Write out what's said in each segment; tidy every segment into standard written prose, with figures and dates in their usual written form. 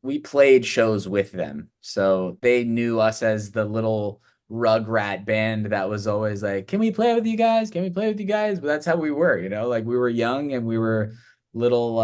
we played shows with them. So they knew us as the little rugrat band that was always like, can we play with you guys? Can we play with you guys? But that's how we were, like we were young and we were little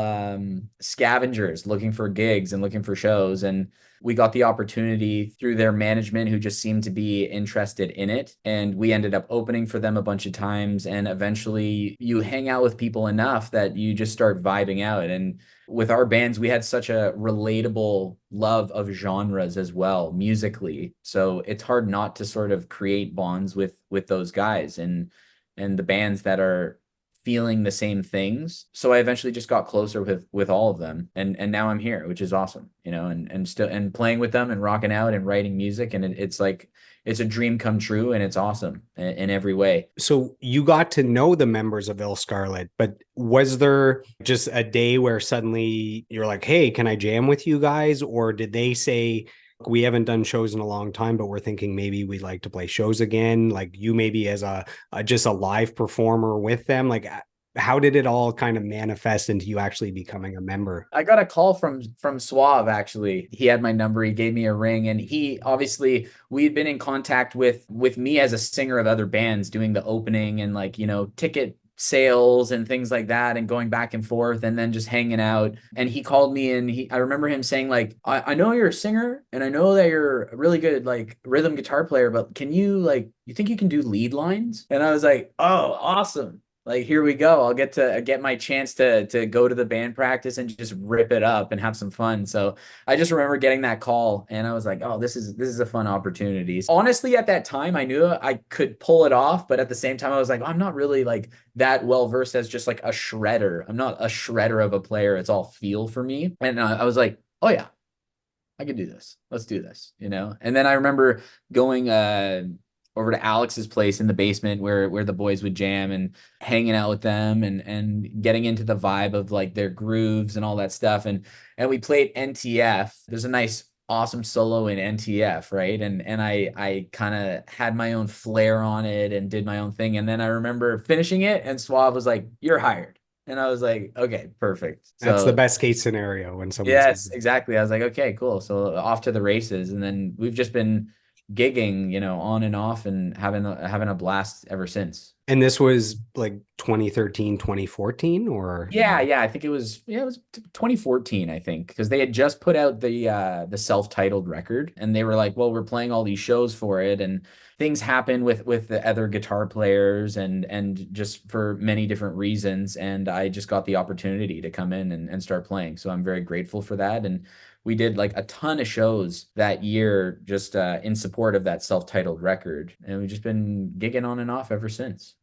scavengers looking for gigs and looking for shows. And we got the opportunity through their management who just seemed to be interested in it. And we ended up opening for them a bunch of times. And eventually you hang out with people enough that you just start vibing out. And with our bands, we had such a relatable love of genres as well, musically. So it's hard not to sort of create bonds with those guys and the bands that are feeling the same things. So I eventually just got closer with all of them. And now I'm here, which is awesome, and still and playing with them and rocking out and writing music. And it's like it's a dream come true and it's awesome in every way. So you got to know the members of illScarlett, but was there just a day where suddenly you're like, hey, can I jam with you guys? Or did they say, we haven't done shows in a long time, but we're thinking maybe we'd like to play shows again? Like you maybe as a just a live performer with them? Like how did it all kind of manifest into you actually becoming a member? I got a call from Suave actually. He had my number, he gave me a ring, and he obviously we'd been in contact with me as a singer of other bands doing the opening and like, ticket sales and things like that and going back and forth and then just hanging out. And he called me and I remember him saying like, I know you're a singer and I know that you're a really good like rhythm guitar player, but you think you can do lead lines? And I was like, oh, awesome. Like, here we go. I'll get my chance to go to the band practice and just rip it up and have some fun. So I just remember getting that call and I was like, oh, this is a fun opportunity. Honestly, at that time, I knew I could pull it off, but at the same time, I was like, I'm not really like that well versed as just like a shredder. I'm not a shredder of a player. It's all feel for me. And I was like, oh yeah, I can do this. Let's do this. And then I remember going over to Alex's place in the basement where the boys would jam and hanging out with them and getting into the vibe of like their grooves and all that stuff. And we played NTF. There's a nice awesome solo in NTF, right? And I kind of had my own flair on it and did my own thing. And then I remember finishing it and Suave was like, "You're hired." And I was like, okay, perfect. That's the So best case scenario when someone says yes, exactly. I was like, okay, cool. So off to the races. And then we've just been gigging, on and off and having a blast ever since. and this was like 2013, 2014, or Yeah, I think it was 2014, I think, because they had just put out the self-titled record and they were like, well, we're playing all these shows for it and things happen with the other guitar players and just for many different reasons and I just got the opportunity to come in and start playing. So I'm very grateful for that and we did like a ton of shows that year just in support of that self-titled record and we've just been gigging on and off ever since.